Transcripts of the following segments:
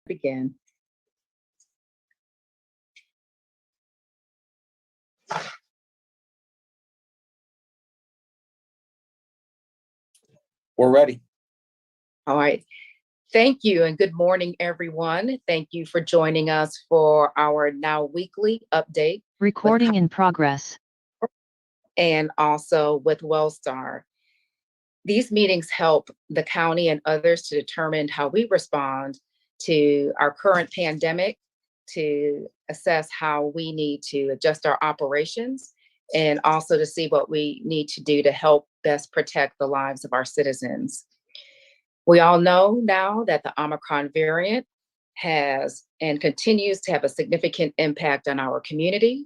Begin. We're ready. All right. Thank you and good morning, everyone. Thank you for joining us for our now weekly update. Recording in progress. And also with Wellstar. These meetings help the county and others to determine how we respond to our current pandemic, to assess how we need to adjust our operations, and also to see what we need to do to help best protect the lives of our citizens. We all know now that the Omicron variant has and continues to have a significant impact on our community.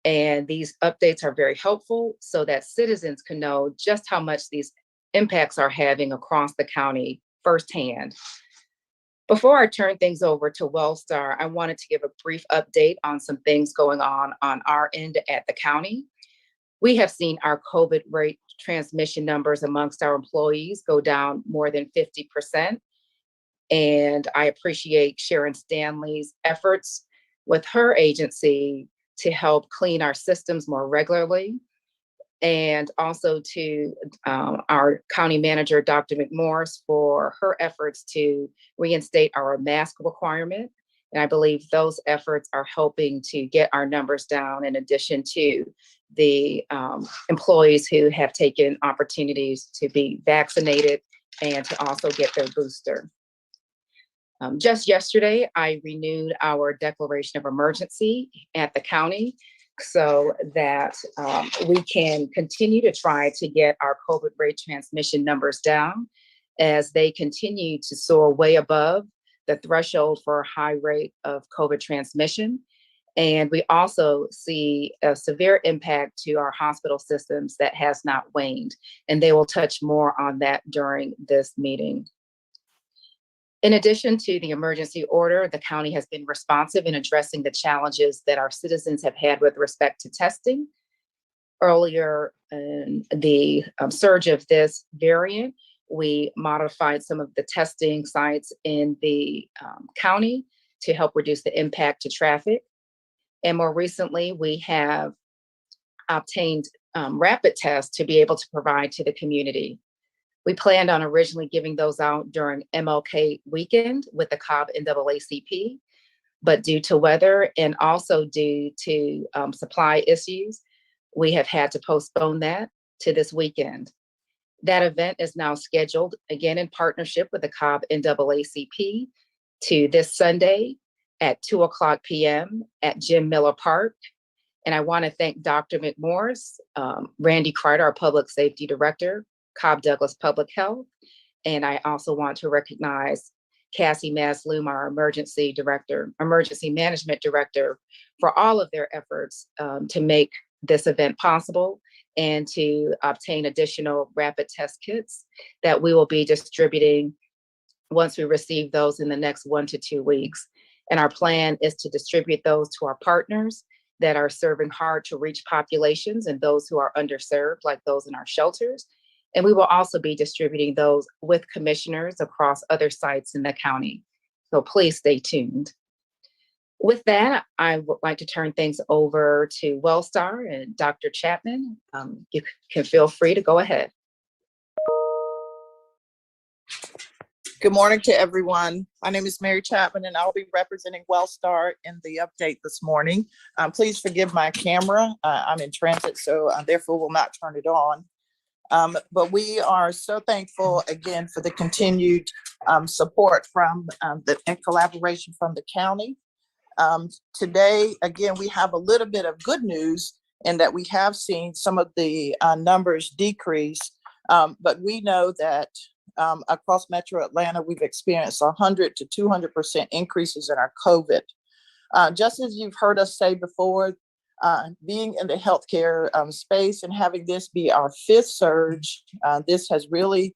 And these updates are very helpful so that citizens can know just how much these impacts are having across the county firsthand. Before I turn things over to Wellstar, I wanted to give a brief update on some things going on our end at the county. We have seen our COVID rate transmission numbers amongst our employees go down more than 50%. And I appreciate Sharon Stanley's efforts with her agency to help clean our systems more regularly. And also to our county manager, Dr. McMorris, for her efforts to reinstate our mask requirement. And I believe those efforts are helping to get our numbers down, in addition to the employees who have taken opportunities to be vaccinated and to also get their booster. Just yesterday, I renewed our declaration of emergency at the county so that we can continue to try to get our COVID rate transmission numbers down as they continue to soar way above the threshold for a high rate of COVID transmission. And we also see a severe impact to our hospital systems that has not waned. And they will touch more on that during this meeting. In addition to the emergency order, the county has been responsive in addressing the challenges that our citizens have had with respect to testing. Earlier in the surge of this variant, we modified some of the testing sites in the county to help reduce the impact to traffic. And more recently, we have obtained rapid tests to be able to provide to the community. We planned on originally giving those out during MLK weekend with the Cobb NAACP, but due to weather and also due to supply issues, we have had to postpone that to this weekend. That event is now scheduled, again in partnership with the Cobb NAACP, to this Sunday at 2:00 p.m. at Jim Miller Park. And I want to thank Dr. McMorris, Randy Carter, our Public Safety Director, Cobb Douglas Public Health. And I also want to recognize Cassie Masloom, our Emergency Management Director, for all of their efforts to make this event possible and to obtain additional rapid test kits that we will be distributing once we receive those in the next 1 to 2 weeks. And our plan is to distribute those to our partners that are serving hard to reach populations and those who are underserved, like those in our shelters. And we will also be distributing those with commissioners across other sites in the county. So please stay tuned. With that, I would like to turn things over to Wellstar and Dr. Chatman. You can feel free to go ahead. Good morning to everyone. My name is Mary Chapman, and I'll be representing Wellstar in the update this morning. Please forgive my camera. I'm in transit, so therefore will not turn it on. But we are so thankful again for the continued support from and collaboration from the county. Today, again, we have a little bit of good news in that we have seen some of the numbers decrease, but we know that across Metro Atlanta, we've experienced 100 to 200% increases in our COVID. Just as you've heard us say before, being in the healthcare space and having this be our 5th surge, this has really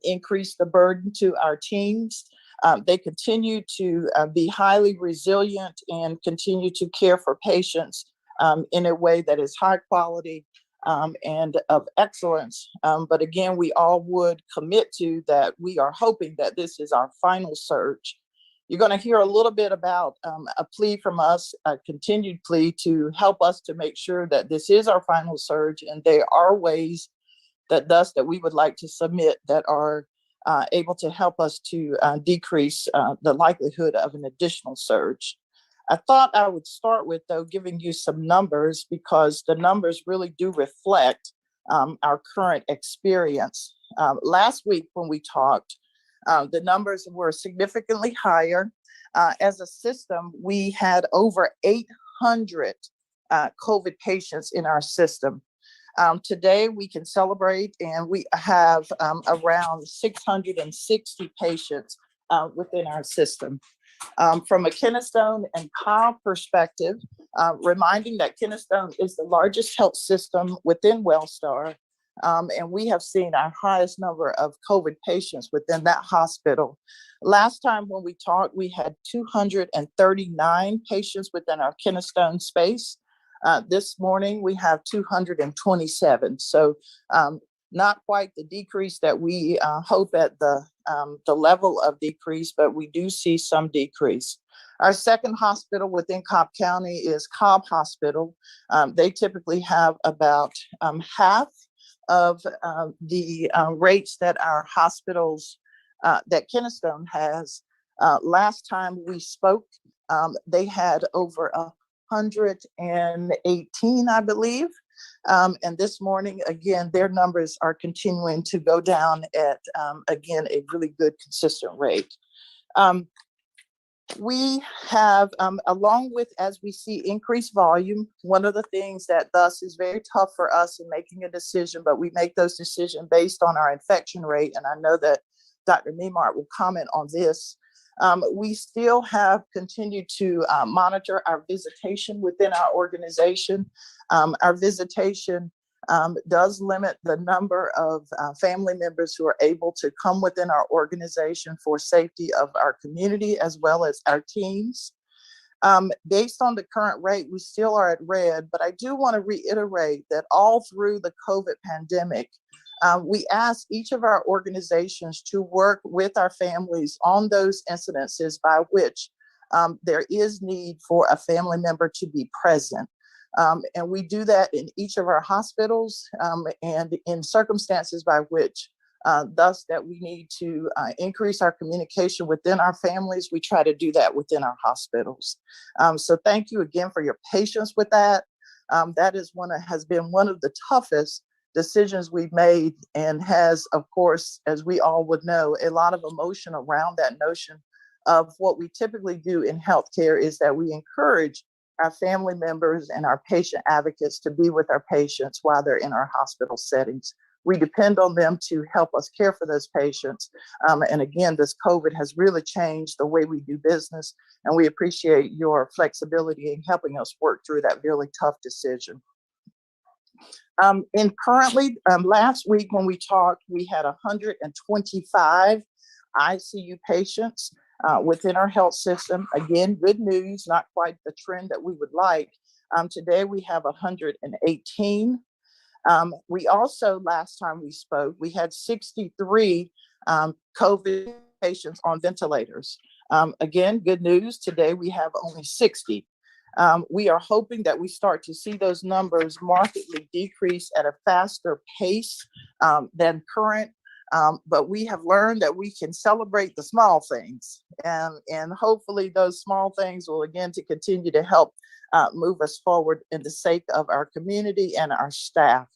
increased the burden to our teams. They continue to be highly resilient and continue to care for patients in a way that is high quality and of excellence. But again, we all would commit to that we are hoping that this is our final surge. You're going to hear a little bit about a plea from us, a continued plea to help us to make sure that this is our final surge, and there are ways that we would like to submit that are able to help us to decrease the likelihood of an additional surge. I thought I would start with, though, giving you some numbers, because the numbers really do reflect our current experience. Last week when we talked, the numbers were significantly higher. As a system, we had over 800 COVID patients in our system. Today, we can celebrate, and we have around 660 patients within our system. From a Kennestone and Cobb perspective, reminding that Kennestone is the largest health system within Wellstar, and we have seen our highest number of COVID patients within that hospital. Last time when we talked, we had 239 patients within our Kennestone space. This morning, we have 227. So not quite the decrease that we hope at the level of decrease, but we do see some decrease. Our second hospital within Cobb County is Cobb Hospital. They typically have about half of the rates that our hospitals, that Kennestone has. Last time we spoke, they had over 118, I believe. And this morning, again, their numbers are continuing to go down at, again, a really good, consistent rate. We have, along with, as we see increased volume, one of the things that thus is very tough for us in making a decision, but we make those decisions based on our infection rate. And I know that Dr. Nemart will comment on this. We still have continued to monitor our visitation within our organization. Our visitation does limit the number of family members who are able to come within our organization for safety of our community as well as our teams. Based on the current rate, we still are at red, but I do want to reiterate that all through the COVID pandemic, we ask each of our organizations to work with our families on those incidences by which there is need for a family member to be present. And we do that in each of our hospitals and in circumstances by which thus that we need to increase our communication within our families. We try to do that within our hospitals. So thank you again for your patience with that. That is has been one of the toughest decisions we've made, and has, of course, as we all would know, a lot of emotion around that notion of what we typically do in healthcare is that we encourage our family members and our patient advocates to be with our patients while they're in our hospital settings. We depend on them to help us care for those patients. And again, this COVID has really changed the way we do business, and we appreciate your flexibility in helping us work through that really tough decision. Last week when we talked, we had 125 ICU patients within our health system. Again, good news, not quite the trend that we would like. Today we have 118. We also, last time we spoke, we had 63 COVID patients on ventilators. Again, good news, today we have only 60. We are hoping that we start to see those numbers markedly decrease at a faster pace than current. But we have learned that we can celebrate the small things, and hopefully those small things will again to continue to help move us forward in the sake of our community and our staff.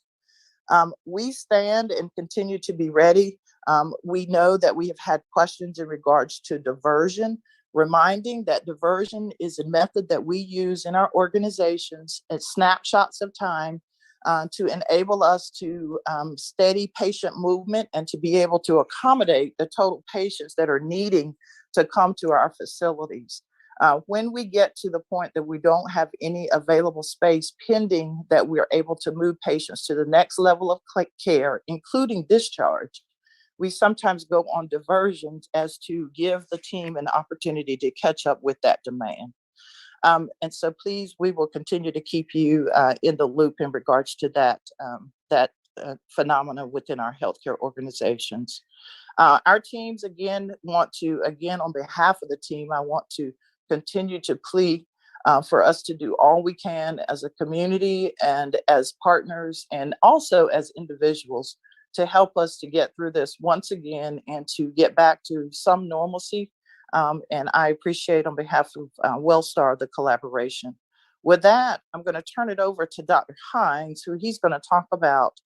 We stand and continue to be ready. We know that we have had questions in regards to diversion, reminding that diversion is a method that we use in our organizations at snapshots of time to enable us to steady patient movement and to be able to accommodate the total patients that are needing to come to our facilities. When we get to the point that we don't have any available space pending that we're able to move patients to the next level of care, including discharge, we sometimes go on diversions as to give the team an opportunity to catch up with that demand. And so please, we will continue to keep you in the loop in regards to that phenomena within our healthcare organizations. Our teams, again, on behalf of the team, I want to continue to plead for us to do all we can as a community and as partners and also as individuals to help us to get through this once again and to get back to some normalcy. And I appreciate on behalf of Wellstar the collaboration. With that, I'm going to turn it over to Dr. Hines, who he's going to talk about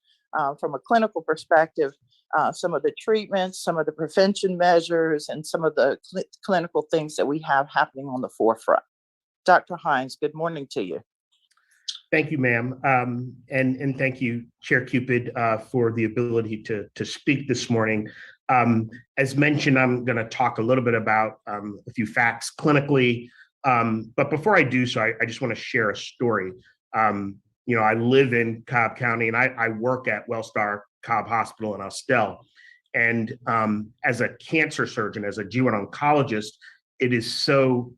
from a clinical perspective, some of the treatments, some of the prevention measures, and some of the clinical things that we have happening on the forefront. Dr. Hines, good morning to you. Thank you, ma'am. And thank you, Chair Cupid, for the ability to speak this morning. As mentioned, I'm going to talk a little bit about a few facts clinically. But before I do so, I just want to share a story. I live in Cobb County and I work at Wellstar Cobb Hospital in Austell. And as a cancer surgeon, as a GYN oncologist, it is so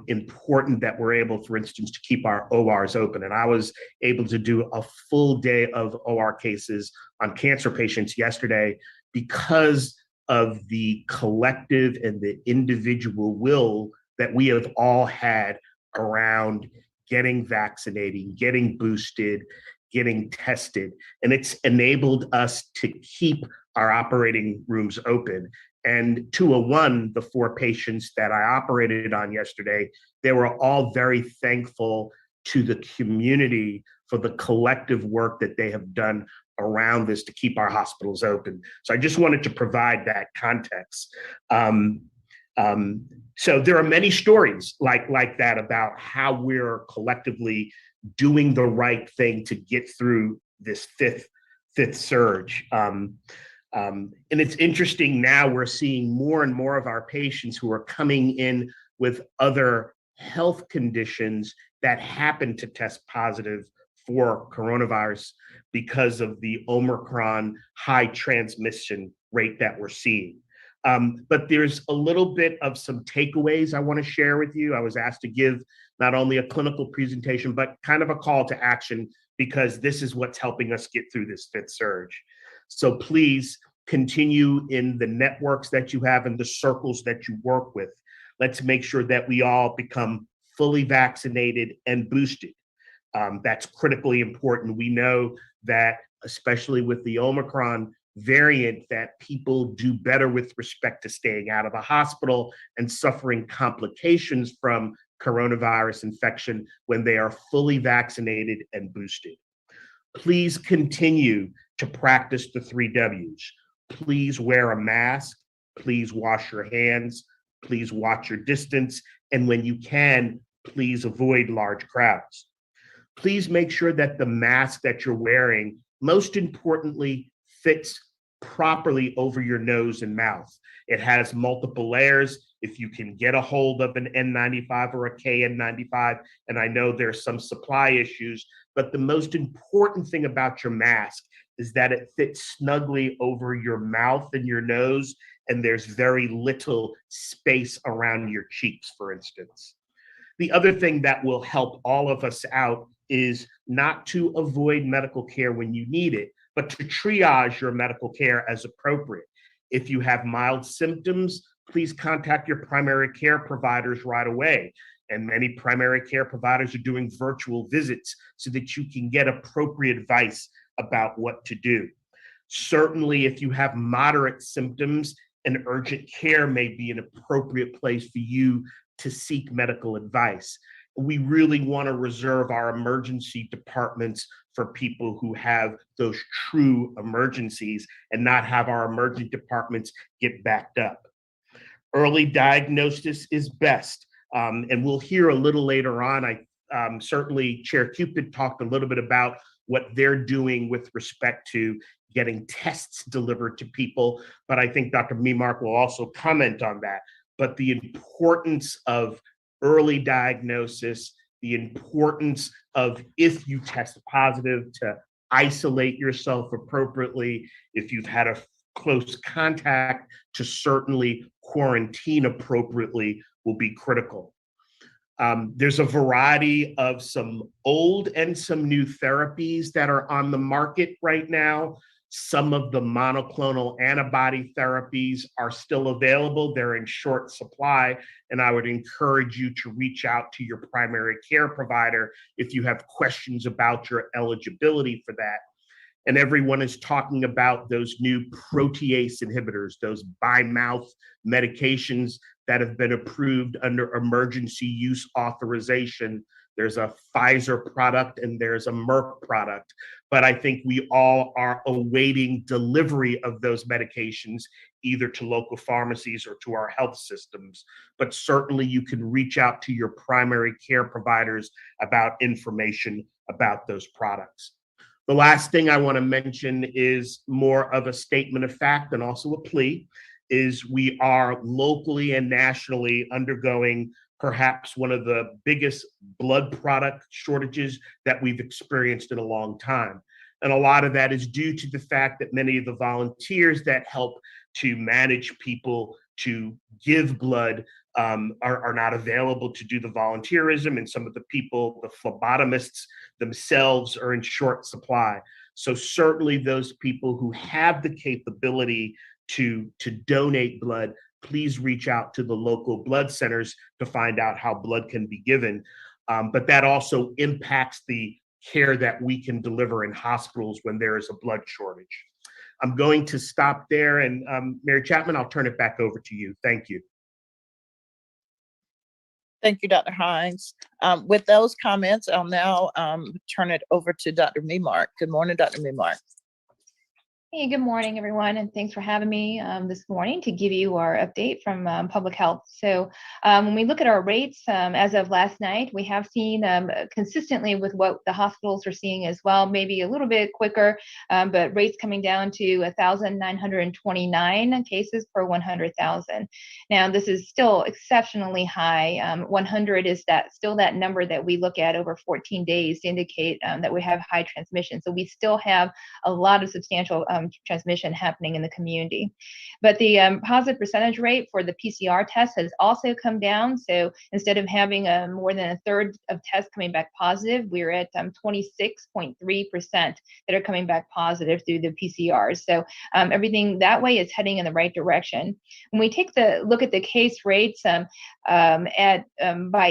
important that we're able, for instance, to keep our ORs open. And I was able to do a full day of OR cases on cancer patients yesterday because of the collective and the individual will that we have all had around getting vaccinated, getting boosted, getting tested. And it's enabled us to keep our operating rooms open. And 201, the 4 patients that I operated on yesterday, they were all very thankful to the community for the collective work that they have done around this to keep our hospitals open. So I just wanted to provide that context. So there are many stories like that about how we're collectively doing the right thing to get through this fifth surge. And it's interesting now we're seeing more and more of our patients who are coming in with other health conditions that happen to test positive for coronavirus because of the Omicron high transmission rate that we're seeing. But there's a little bit of some takeaways I want to share with you. I was asked to give not only a clinical presentation, but kind of a call to action because this is what's helping us get through this fifth surge. So please continue in the networks that you have and the circles that you work with. Let's make sure that we all become fully vaccinated and boosted. That's critically important. We know that, especially with the Omicron variant, that people do better with respect to staying out of the hospital and suffering complications from coronavirus infection when they are fully vaccinated and boosted. Please continue to practice the 3 W's. Please wear a mask. Please wash your hands. Please watch your distance. And when you can, please avoid large crowds. Please make sure that the mask that you're wearing, most importantly, fits properly over your nose and mouth. It has multiple layers. If you can get a hold of an N95 or a KN95, and I know there's some supply issues, but the most important thing about your mask is that it fits snugly over your mouth and your nose, and there's very little space around your cheeks, for instance. The other thing that will help all of us out is not to avoid medical care when you need it, but to triage your medical care as appropriate. If you have mild symptoms, please contact your primary care providers right away. And many primary care providers are doing virtual visits so that you can get appropriate advice about what to do. Certainly, if you have moderate symptoms, an urgent care may be an appropriate place for you to seek medical advice. We really want to reserve our emergency departments for people who have those true emergencies and not have our emergency departments get backed up. Early diagnosis is best. And we'll hear a little later on. Certainly Chair Cupid talked a little bit about what they're doing with respect to getting tests delivered to people. But I think Dr. Memark will also comment on that. But the importance of early diagnosis, the importance of, if you test positive, to isolate yourself appropriately. If you've had a close contact, to certainly quarantine appropriately will be critical. There's a variety of some old and some new therapies that are on the market right now. Some of the monoclonal antibody therapies are still available. They're in short supply, and I would encourage you to reach out to your primary care provider if you have questions about your eligibility for that. And everyone is talking about those new protease inhibitors, those by-mouth medications that have been approved under emergency use authorization. There's a Pfizer product and there's a Merck product. But I think we all are awaiting delivery of those medications, either to local pharmacies or to our health systems. But certainly you can reach out to your primary care providers about information about those products. The last thing I want to mention is more of a statement of fact and also a plea, is we are locally and nationally undergoing perhaps one of the biggest blood product shortages that we've experienced in a long time. And a lot of that is due to the fact that many of the volunteers that help to manage people to give blood are not available to do the volunteerism, and some of the people, the phlebotomists themselves, are in short supply. So certainly those people who have the capability to donate blood, please reach out to the local blood centers to find out how blood can be given. But that also impacts the care that we can deliver in hospitals when there is a blood shortage. I'm going to stop there, and Mary Chatman, I'll turn it back over to you. Thank you. Thank you, Dr. Hines. With those comments, I'll now turn it over to Dr. Memark. Good morning, Dr. Memark. Hey, good morning, everyone, and thanks for having me this morning to give you our update from public health. So when we look at our rates as of last night, we have seen consistently with what the hospitals are seeing as well, maybe a little bit quicker, but rates coming down to 1,929 cases per 100,000. Now, this is still exceptionally high. 100 is still that number that we look at over 14 days to indicate that we have high transmission. So we still have a lot of substantial transmission happening in the community. But the positive percentage rate for the PCR test has also come down. So instead of having more than a third of tests coming back positive, we're at 26.3% that are coming back positive through the PCRs. So everything that way is heading in the right direction. When we take the look at the case rates by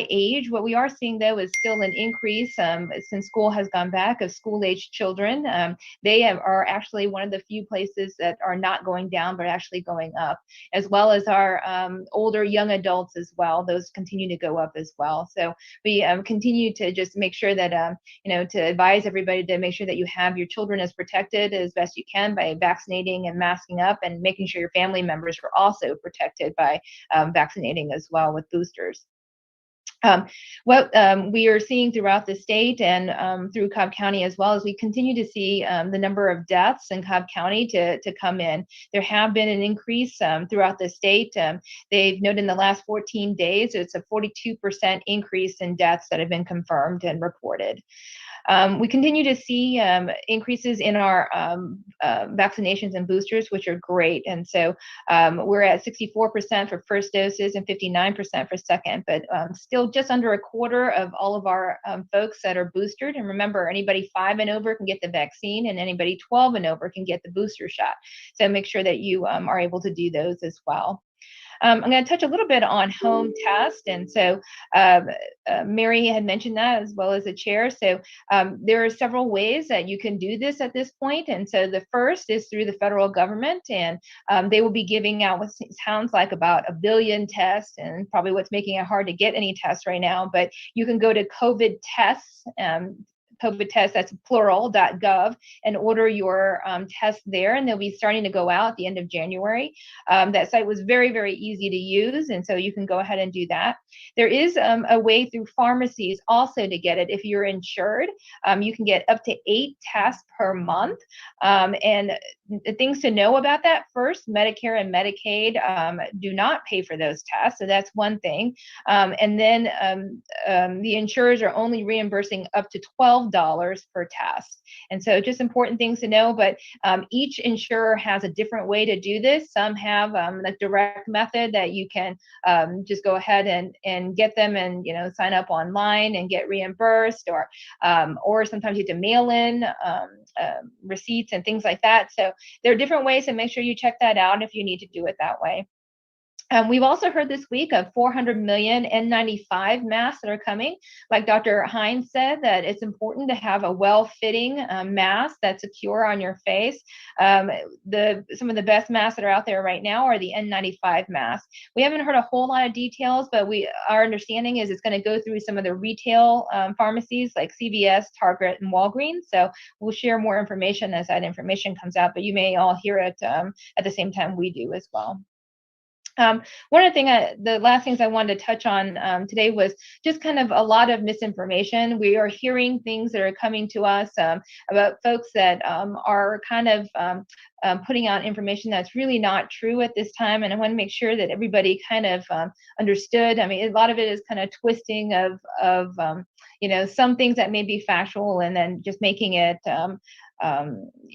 age, what we are seeing though is still an increase since school has gone back of school-aged children. They are actually one of the few places that are not going down, but actually going up, as well as our older young adults as well. Those continue to go up as well. So we continue to just make sure that, to advise everybody to make sure that you have your children as protected as best you can by vaccinating and masking up, and making sure your family members are also protected by vaccinating as well with boosters. What we are seeing throughout the state and through Cobb County as well is we continue to see the number of deaths in Cobb County to come in. There have been an increase throughout the state. They've noted in the last 14 days, it's a 42% increase in deaths that have been confirmed and reported. We continue to see increases in our vaccinations and boosters, which are great. And so we're at 64% for first doses and 59% for second, but still just under a quarter of all of our folks that are boosted. And remember, anybody 5 and over can get the vaccine, and anybody 12 and over can get the booster shot. So make sure that you are able to do those as well. I'm going to touch a little bit on home test. And so Mary had mentioned that as well as the chair. So there are several ways that you can do this at this point. And so the first is through the federal government, and they will be giving out what sounds like about 1 billion tests, and probably what's making it hard to get any tests right now. But you can go to COVID tests, that's plural.gov, and order your test there, and they'll be starting to go out at the end of January. That site was very, very easy to use, and so you can go ahead and do that. There is a way through pharmacies also to get it if you're insured. You can get up to 8 tests per month, and the things to know about that: first, Medicare and Medicaid do not pay for those tests, so that's one thing. And then the insurers are only reimbursing up to $12 $12 per test. And so just important things to know, but each insurer has a different way to do this. Some have a direct method that you can just go ahead and get them and, sign up online and get reimbursed, or sometimes you have to mail in receipts and things like that. So there are different ways, and make sure you check that out if you need to do it that way. We've also heard this week of 400 million N95 masks that are coming. Like Dr. Hines said, that it's important to have a well-fitting mask that's secure on your face. Some of the best masks that are out there right now are the N95 masks. We haven't heard a whole lot of details, but our understanding is it's going to go through some of the retail pharmacies like CVS, Target, and Walgreens. So we'll share more information as that information comes out, but you may all hear it at the same time we do as well. One of the last things I wanted to touch on today was just kind of a lot of misinformation. We are hearing things that are coming to us about folks that are kind of putting out information that's really not true at this time. And I want to make sure that everybody kind of understood. I mean, a lot of it is kind of twisting of some things that may be factual and then just making it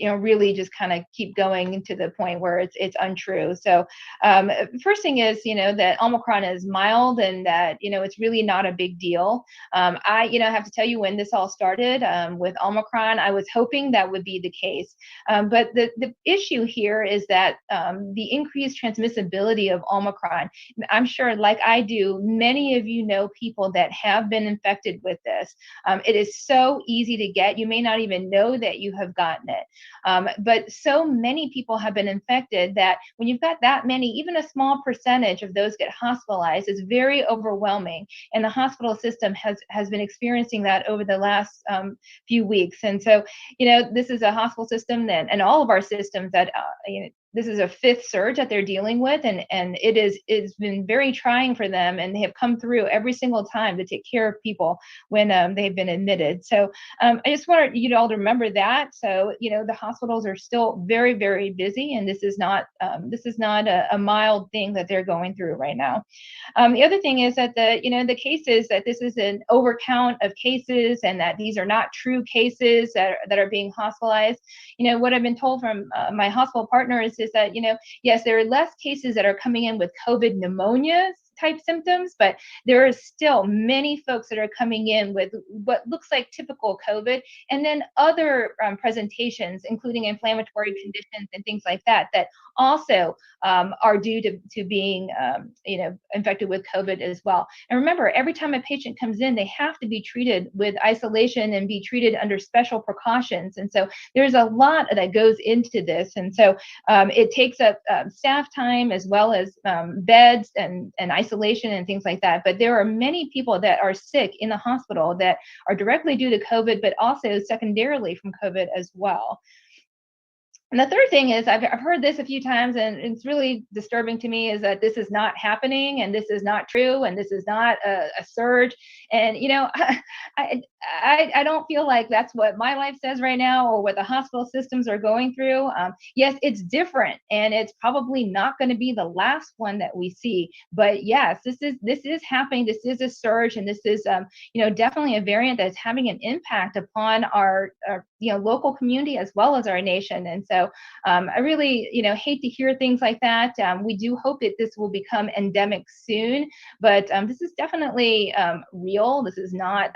really just kind of keep going to the point where it's untrue. So first thing is, that Omicron is mild and that, it's really not a big deal. I have to tell you, when this all started with Omicron, I was hoping that would be the case. But the issue here is that the increased transmissibility of Omicron, I'm sure, like I do, many of you know people that have been infected with this. It is so easy to get. You may not even know that you have gotten it. But so many people have been infected that when you've got that many, even a small percentage of those get hospitalized is very overwhelming. And the hospital system has been experiencing that over the last few weeks. And so, this is a hospital system and all of our systems that, this is a fifth surge that they're dealing with, and it's been very trying for them, and they have come through every single time to take care of people when they've been admitted. So I just wanted you all to remember that. So the hospitals are still very, very busy, and this is not a mild thing that they're going through right now. The other thing is that the cases, that this is an overcount of cases, and that these are not true cases that are being hospitalized. What I've been told from my hospital partners is that, yes, there are less cases that are coming in with COVID pneumonia type symptoms, but there are still many folks that are coming in with what looks like typical COVID, and then other presentations, including inflammatory conditions and things like that, that also are due to being, infected with COVID as well. And remember, every time a patient comes in, they have to be treated with isolation and be treated under special precautions. And so there's a lot that goes into this. And so it takes up staff time as well as beds and isolation and things like that. But there are many people that are sick in the hospital that are directly due to COVID, but also secondarily from COVID as well. And the third thing is, I've heard this a few times, and it's really disturbing to me, is that this is not happening, and this is not true, and this is not a surge. And I don't feel like that's what my life says right now, or what the hospital systems are going through. Yes, it's different, and it's probably not going to be the last one that we see. But yes, this is happening. This is a surge, and this is definitely a variant that's having an impact upon our local community as well as our nation. And so I really, hate to hear things like that. We do hope that this will become endemic soon, but this is definitely real. This is not,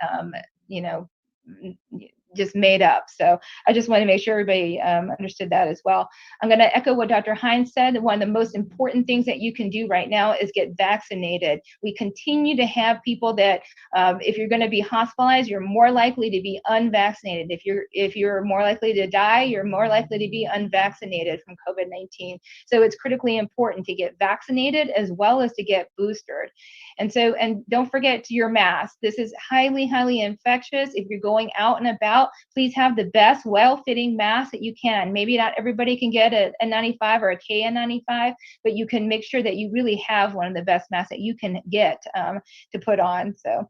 just made up. So I just want to make sure everybody understood that as well. I'm going to echo what Dr. Hines said. One of the most important things that you can do right now is get vaccinated. We continue to have people that if you're going to be hospitalized, you're more likely to be unvaccinated. If you're more likely to die, you're more likely to be unvaccinated from COVID-19. So it's critically important to get vaccinated as well as to get boosted. And don't forget your mask. This is highly, highly infectious. If you're going out and about, please have the best, well-fitting mask that you can. Maybe not everybody can get a N95 or a KN95, but you can make sure that you really have one of the best masks that you can get to put on. So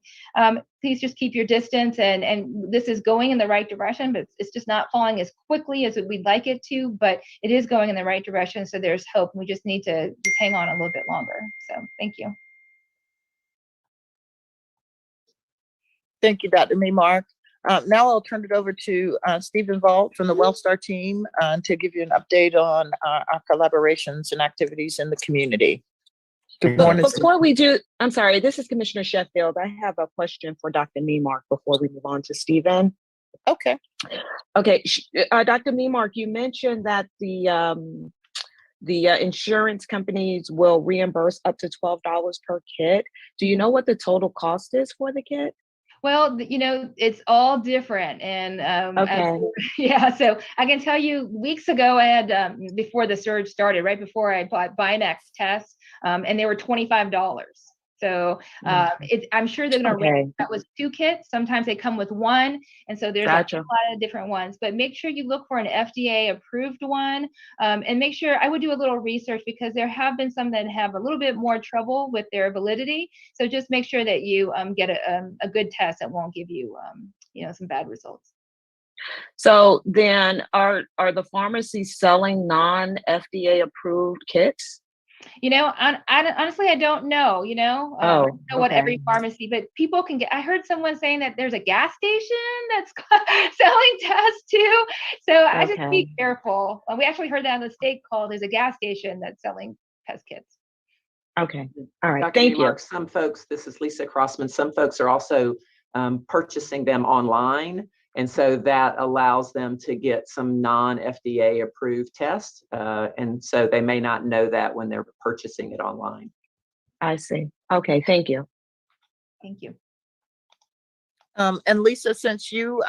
please just keep your distance, and this is going in the right direction, but it's just not falling as quickly as we'd like it to, but it is going in the right direction. So there's hope. We just need to just hang on a little bit longer. So thank you. Thank you, Dr. Mark. Now I'll turn it over to Stephen Vault from the Wellstar team to give you an update on our collaborations and activities in the community. Good morning. Before we do, I'm sorry, this is Commissioner Sheffield. I have a question for Dr. Memark before we move on to Stephen. Okay. Okay, Dr. Memark, you mentioned that the insurance companies will reimburse up to $12 per kit. Do you know what the total cost is for the kit? Well, it's all different. And Okay. yeah, so I can tell you weeks ago, I had, before the surge started, right before I bought Binax tests, and they were $25. So I'm sure they're going to range. That was 2 kits. Sometimes they come with 1. And so there's a lot of different ones, but make sure you look for an FDA approved one, and make sure I would do a little research because there have been some that have a little bit more trouble with their validity. So just make sure that you get a good test that won't give you, some bad results. So then are the pharmacies selling non-FDA approved kits? Honestly, I don't know, I don't know what every pharmacy, but people can get. I heard someone saying that there's a gas station that's selling tests too. So I just be careful. We actually heard that on the state call. There's a gas station that's selling test kits. Okay. All right. Dr. Thank you. Some folks, this is Lisa Crossman. Some folks are also purchasing them online. And so that allows them to get some non-FDA approved tests. And so they may not know that when they're purchasing it online. I see. Okay, thank you. Thank you. And Lisa, since you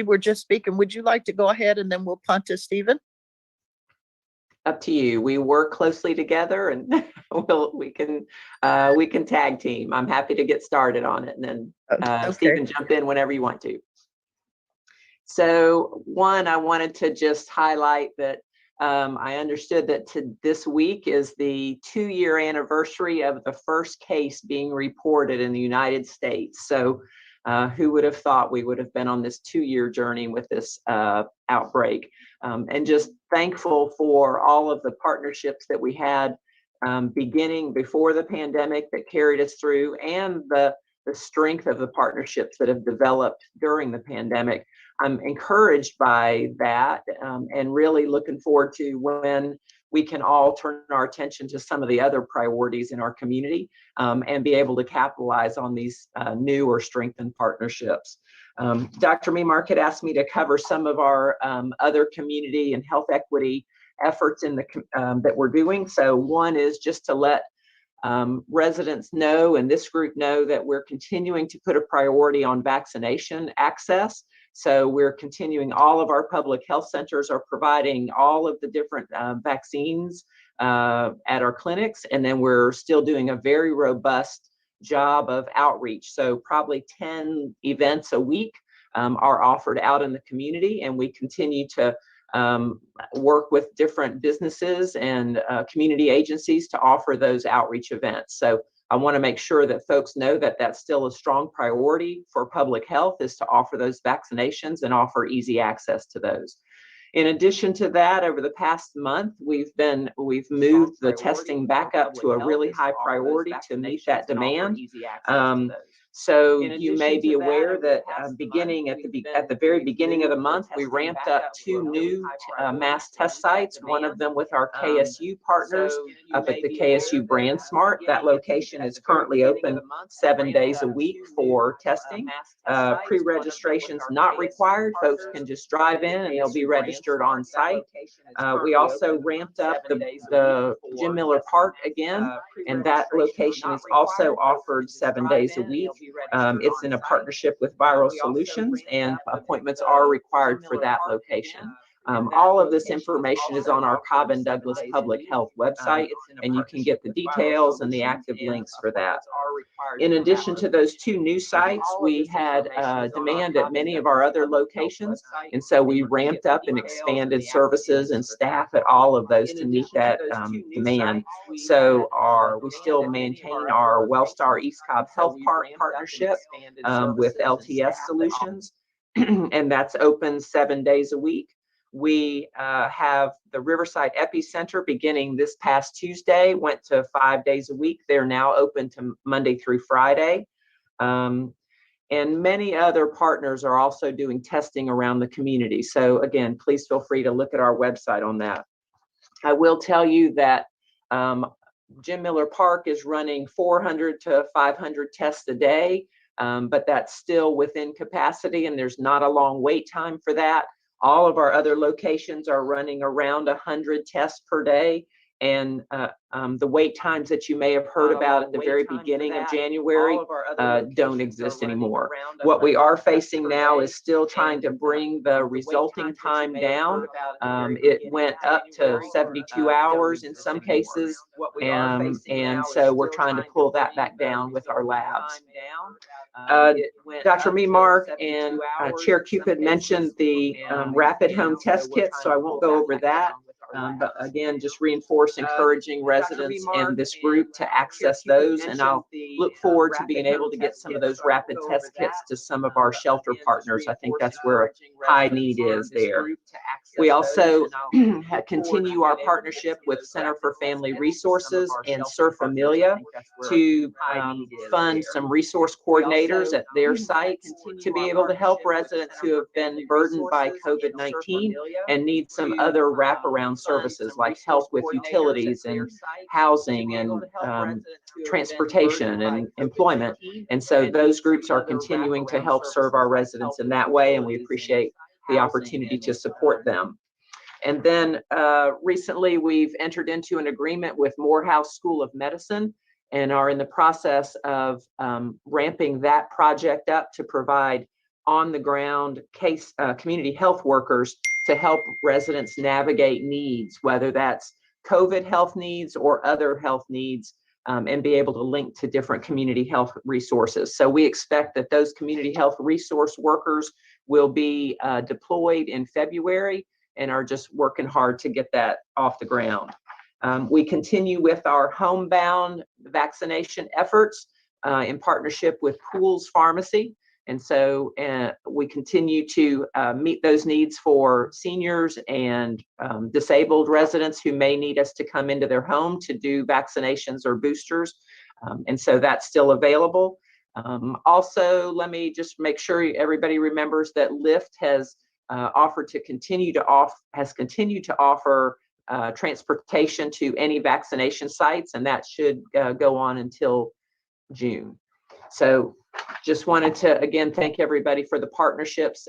were just speaking, would you like to go ahead and then we'll punt to Stephen? Up to you. We work closely together and we can tag team. I'm happy to get started on it, and then Stephen, jump in whenever you want to. So one, I wanted to just highlight that I understood that this week is the 2-year anniversary of the first case being reported in the United States. So who would have thought we would have been on this 2-year journey with this outbreak? And just thankful for all of the partnerships that we had beginning before the pandemic that carried us through, and the strength of the partnerships that have developed during the pandemic. I'm encouraged by that, and really looking forward to when we can all turn our attention to some of the other priorities in our community, and be able to capitalize on these new or strengthened partnerships. Dr. Memark had asked me to cover some of our other community and health equity efforts in that we're doing. So one is just to let residents know, and this group know, that we're continuing to put a priority on vaccination access. So we're continuing, all of our public health centers are providing all of the different vaccines at our clinics. And then we're still doing a very robust job of outreach. So probably 10 events a week are offered out in the community, and we continue to work with different businesses and community agencies to offer those outreach events. So I want to make sure that folks know that that's still a strong priority for public health, is to offer those vaccinations and offer easy access to those. In addition to that, over the past month, we've moved the testing back up to a really high priority to meet that demand. So you may be aware that beginning at the very beginning of the month, we ramped up 2 new mass test sites, one of them with our KSU partners up at the KSU Brand Smart. That location is currently open 7 days a week for testing. Pre-registration's not required. Folks can just drive in and they'll be registered on site. We also ramped up the Jim Miller Park again, and that location is also offered 7 days a week. It's in a partnership with Viral Solutions, and appointments are required for that location. All of this information is on our Cobb and Douglas Public Health website, and you can get the details and the active links for that. In addition to those 2 new sites, we had demand at many of our other locations, and so we ramped up and expanded services and staff at all of those to meet that demand. So we still maintain our Wellstar East Cobb Health Park partnership with LTS Solutions, and that's open 7 days a week. We have the Riverside Epicenter beginning this past Tuesday, went to 5 days a week. They're now open to Monday through Friday. And many other partners are also doing testing around the community. So again, please feel free to look at our website on that. I will tell you that Jim Miller Park is running 400 to 500 tests a day, but that's still within capacity and there's not a long wait time for that. All of our other locations are running around 100 tests per day. And the wait times that you may have heard about at the very beginning of January don't exist anymore. What we are facing now is still trying to bring the resulting time down. It went up to 72 hours in some cases, and so we're trying to pull that back down with our labs. Dr. Memark and Chair Cupid mentioned the rapid home test kits, so I won't go over that. But again, just reinforce encouraging residents and this group to access those. And I'll look forward to being able to get some of those rapid test kits to some of our shelter partners. I think that's where a high need is there. We also continue our partnership with Center for Family Resources and Sur Familia to fund some resource coordinators at their sites to be able to help residents who have been burdened by COVID-19 and need some other wraparound services like help with utilities and housing and transportation and employment. And so those groups are continuing to help serve our residents in that way, and we appreciate the opportunity to support them. And then recently we've entered into an agreement with Morehouse School of Medicine and are in the process of ramping that project up to provide on the ground case community health workers to help residents navigate needs, whether that's COVID health needs or other health needs, and be able to link to different community health resources. So we expect that those community health resource workers will be deployed in February and are just working hard to get that off the ground. We continue with our homebound vaccination efforts in partnership with Pools Pharmacy. And so we continue to meet those needs for seniors and disabled residents who may need us to come into their home to do vaccinations or boosters. And so that's still available. Also, let me just make sure everybody remembers that Lyft has continued to offer transportation to any vaccination sites, and that should go on until June. So just wanted to, again, thank everybody for the partnerships.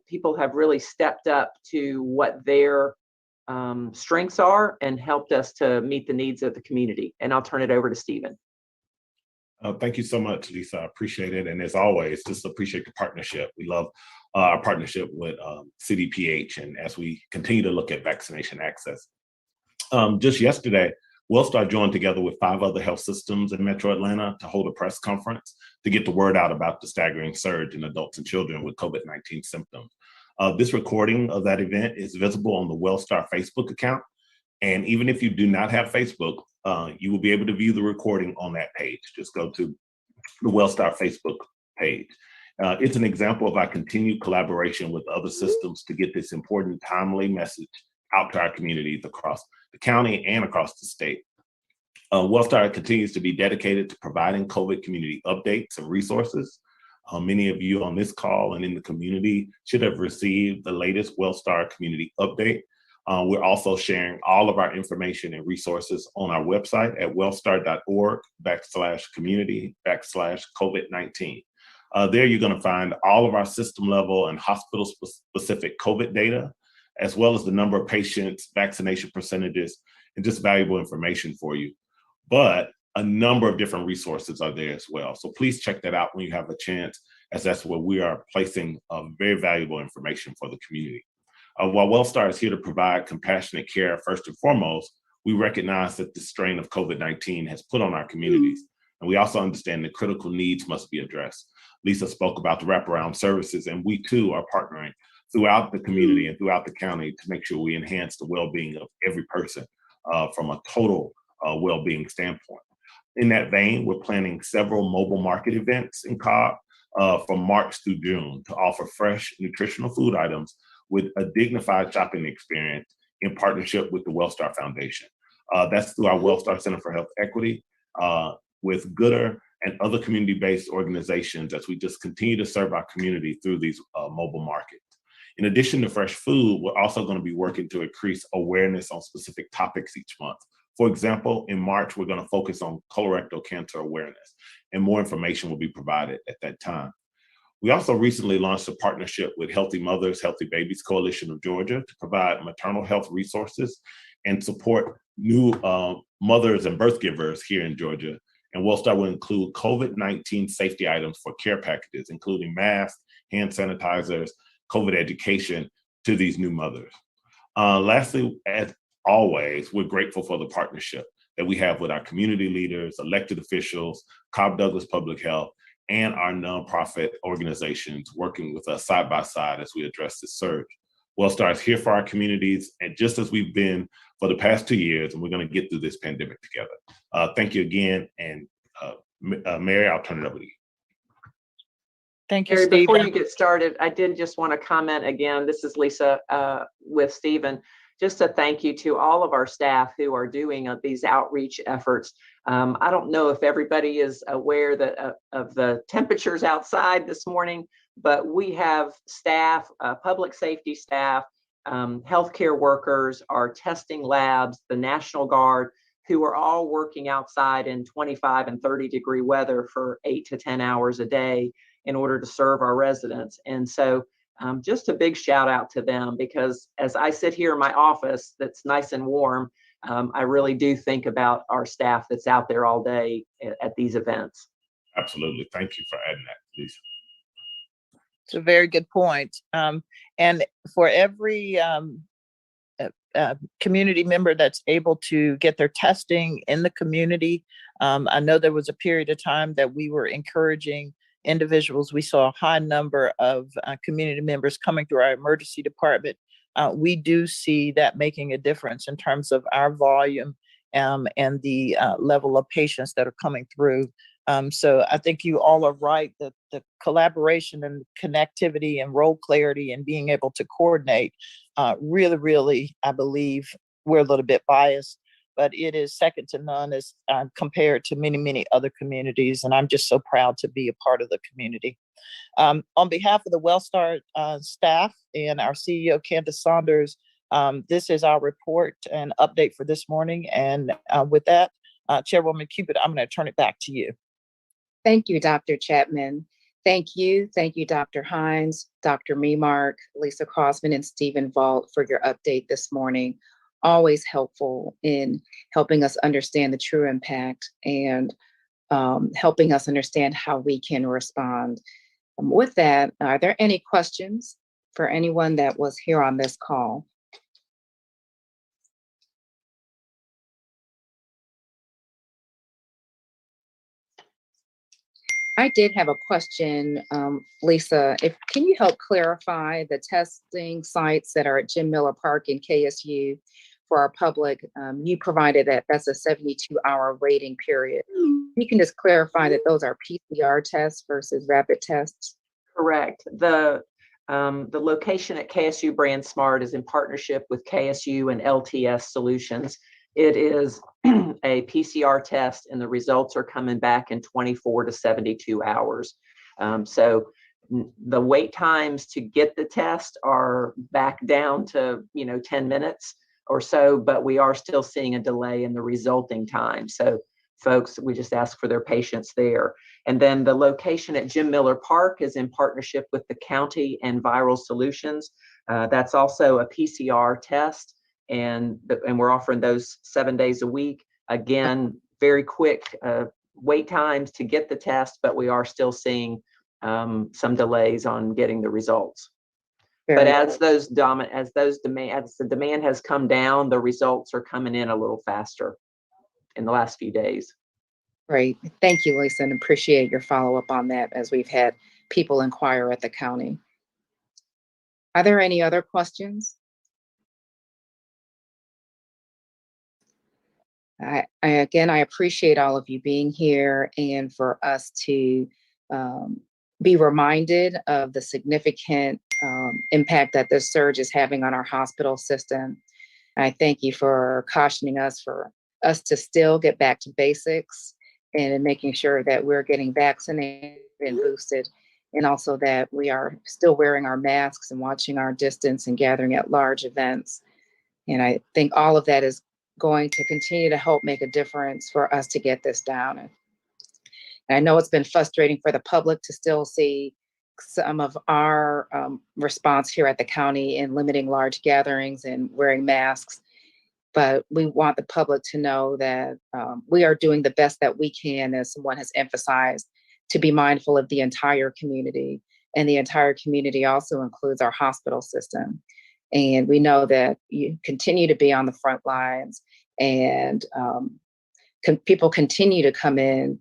People have really stepped up to what their strengths are and helped us to meet the needs of the community. And I'll turn it over to Stephen. Thank you so much, Lisa. I appreciate it. And as always, just appreciate the partnership. We love our partnership with CDPH, and as we continue to look at vaccination access. Just yesterday, Wellstar joined together with 5 other health systems in Metro Atlanta to hold a press conference to get the word out about the staggering surge in adults and children with COVID-19 symptoms. This recording of that event is visible on the Wellstar Facebook account. And even if you do not have Facebook, you will be able to view the recording on that page. Just go to the Wellstar Facebook page. It's an example of our continued collaboration with other systems to get this important, timely message out to our communities across the county and across the state. Wellstar continues to be dedicated to providing COVID community updates and resources. Many of you on this call and in the community should have received the latest Wellstar community update. We're also sharing all of our information and resources on our website at wellstar.org/community/COVID-19. There you're going to find all of our system level and hospital specific COVID data, as well as the number of patients, vaccination percentages, and just valuable information for you. But a number of different resources are there as well. So please check that out when you have a chance, as that's where we are placing very valuable information for the community. While Wellstar is here to provide compassionate care first and foremost, we recognize that the strain of COVID-19 has put on our communities. And we also understand that critical needs must be addressed. Lisa spoke about the wraparound services, and we too are partnering throughout the community and throughout the county to make sure we enhance the well-being of every person from a total well-being standpoint. In that vein, we're planning several mobile market events in Cobb from March through June to offer fresh nutritional food items with a dignified shopping experience in partnership with the Wellstar Foundation. That's through our Wellstar Center for Health Equity with Gooder and other community-based organizations as we just continue to serve our community through these mobile markets. In addition to fresh food, we're also going to be working to increase awareness on specific topics each month. For example, in March, we're going to focus on colorectal cancer awareness, and more information will be provided at that time. We also recently launched a partnership with Healthy Mothers, Healthy Babies Coalition of Georgia to provide maternal health resources and support new mothers and birth givers here in Georgia. And Wellstar will include COVID-19 safety items for care packages, including masks, hand sanitizers, COVID education to these new mothers. Lastly, as always, we're grateful for the partnership that we have with our community leaders, elected officials, Cobb Douglas Public Health, and our nonprofit organizations working with us side by side as we address this surge. Wellstar is here for our communities, and just as we've been for the past 2 years, and we're going to get through this pandemic together. Thank you again, and Mary, I'll turn it over to you. Thank you, Mary, Steve. before you get started, I did just want to comment again. This is Lisa with Stephen. Just a thank you to all of our staff who are doing these outreach efforts. I don't know if everybody is aware that of the temperatures outside this morning, but we have staff, public safety staff, healthcare workers, our testing labs, the National Guard, who are all working outside in 25 and 30-degree weather for 8 to 10 hours a day in order to serve our residents. And so just a big shout out to them, because as I sit here in my office that's nice and warm, I really do think about our staff that's out there all day at these events. Absolutely. Thank you for adding that, Lisa. It's a very good point. And for every community member that's able to get their testing in the community, I know there was a period of time that we were encouraging individuals. We saw a high number of community members coming through our emergency department. We do see that making a difference in terms of our volume and the level of patients that are coming through. So I think you all are right that the collaboration and connectivity and role clarity and being able to coordinate really, I believe we're a little bit biased, but it is second to none as compared to many other communities. And I'm just so proud to be a part of the community. On behalf of the Wellstar staff and our CEO, Candace Saunders, this is our report and update for this morning. And with that, Chairwoman Cupid, I'm going to turn it back to you. Thank you, Dr. Chatman. Thank you, Dr. Hines, Dr. Memark, Lisa Crossman, and Stephen Vault for your update this morning. Always helpful in helping us understand the true impact and helping us understand how we can respond. With that, are there any questions for anyone that was here on this call? I did have a question, Lisa. Can you help clarify the testing sites that are at Jim Miller Park and KSU for our public? You provided that's a 72-hour waiting period. You can just clarify that those are PCR tests versus rapid tests. Correct. The location at KSU Brand Smart is in partnership with KSU and LTS Solutions. It is a PCR test, and the results are coming back in 24 to 72 hours. So the wait times to get the test are back down to 10 minutes or so, but we are still seeing a delay in the resulting time. So folks, we just ask for their patience there. And then the location at Jim Miller Park is in partnership with the county and Viral Solutions. That's also a PCR test. And we're offering those 7 days a week. Again, very quick wait times to get the test, but we are still seeing some delays on getting the results. But as the demand has come down, the results are coming in a little faster in the last few days. Great. Thank you, Lisa, and appreciate your follow-up on that as we've had people inquire at the county. Are there any other questions? I appreciate all of you being here and for us to be reminded of the significant impact that this surge is having on our hospital system. I thank you for cautioning us for us to still get back to basics and in making sure that we're getting vaccinated and boosted, and also that we are still wearing our masks and watching our distance and gathering at large events. And I think all of that is going to continue to help make a difference for us to get this down. And I know it's been frustrating for the public to still see some of our response here at the county in limiting large gatherings and wearing masks. But we want the public to know that we are doing the best that we can, as someone has emphasized, to be mindful of the entire community. And the entire community also includes our hospital system. And we know that you continue to be on the front lines, and people continue to come in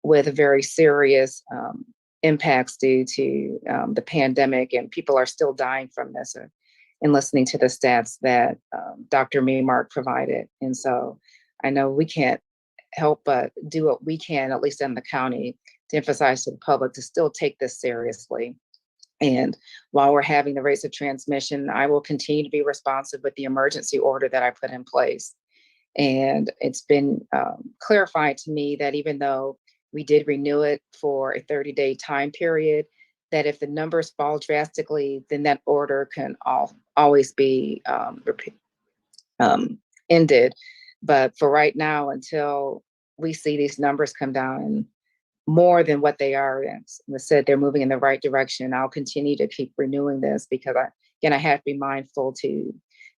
with very serious impacts due to the pandemic, and people are still dying from this. And listening to the stats that Dr. Memark provided. And so I know we can't help but do what we can, at least in the county, to emphasize to the public to still take this seriously. And while we're having the rates of transmission, I will continue to be responsive with the emergency order that I put in place. And it's been clarified to me that even though we did renew it for a 30-day time period, that if the numbers fall drastically, then that order can always be ended. But for right now, until we see these numbers come down more than what they are, and said they're moving in the right direction, I'll continue to keep renewing this, because I have to be mindful to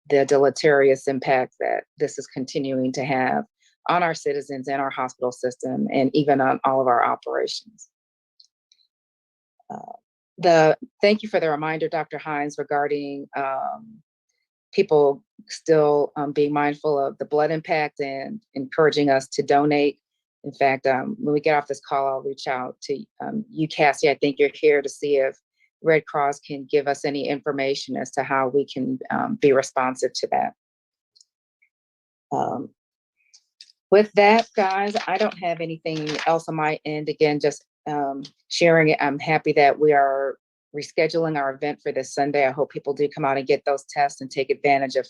the deleterious impact that this is continuing to have on our citizens and our hospital system, and even on all of our operations. Thank you for the reminder, Dr. Hines, regarding people still being mindful of the blood impact and encouraging us to donate. In fact, when we get off this call, I'll reach out to you, Cassie. I think you're here to see if Red Cross can give us any information as to how we can be responsive to that. With that, guys, I don't have anything else on my end. Again, just sharing it. I'm happy that we are rescheduling our event for this Sunday. I hope people do come out and get those tests and take advantage of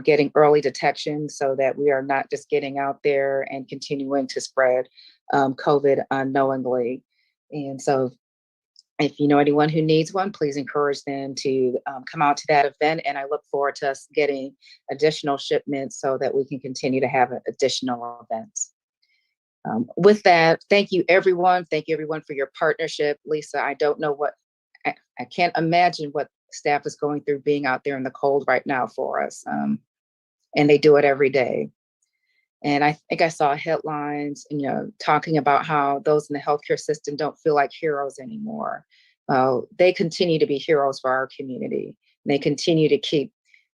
getting early detection, so that we are not just getting out there and continuing to spread COVID unknowingly. And so if you know anyone who needs one, please encourage them to come out to that event. And I look forward to us getting additional shipments so that we can continue to have additional events. With that, thank you, everyone. Thank you, everyone, for your partnership. Lisa, I don't know I can't imagine what staff is going through being out there in the cold right now for us. And they do it every day. And I think I saw headlines, talking about how those in the healthcare system don't feel like heroes anymore. They continue to be heroes for our community. They continue to keep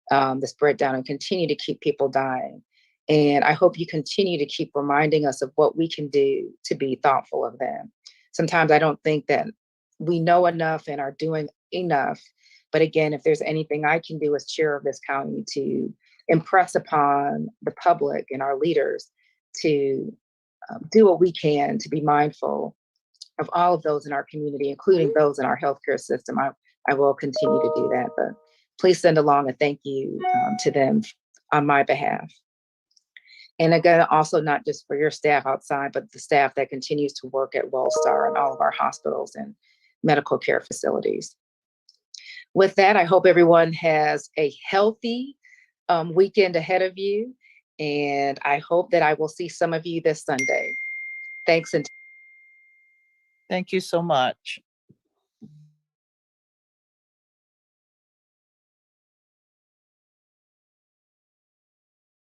the spread down and continue to keep people dying. And I hope you continue to keep reminding us of what we can do to be thoughtful of them. Sometimes I don't think that we know enough and are doing enough. But again, if there's anything I can do as chair of this county to impress upon the public and our leaders to do what we can to be mindful of all of those in our community, including those in our healthcare system, I will continue to do that. But please send along a thank you to them on my behalf. And again, also not just for your staff outside, but the staff that continues to work at Wellstar and all of our hospitals and medical care facilities. With that, I hope everyone has a healthy weekend ahead of you. And I hope that I will see some of you this Sunday. Thanks. And Thank you so much.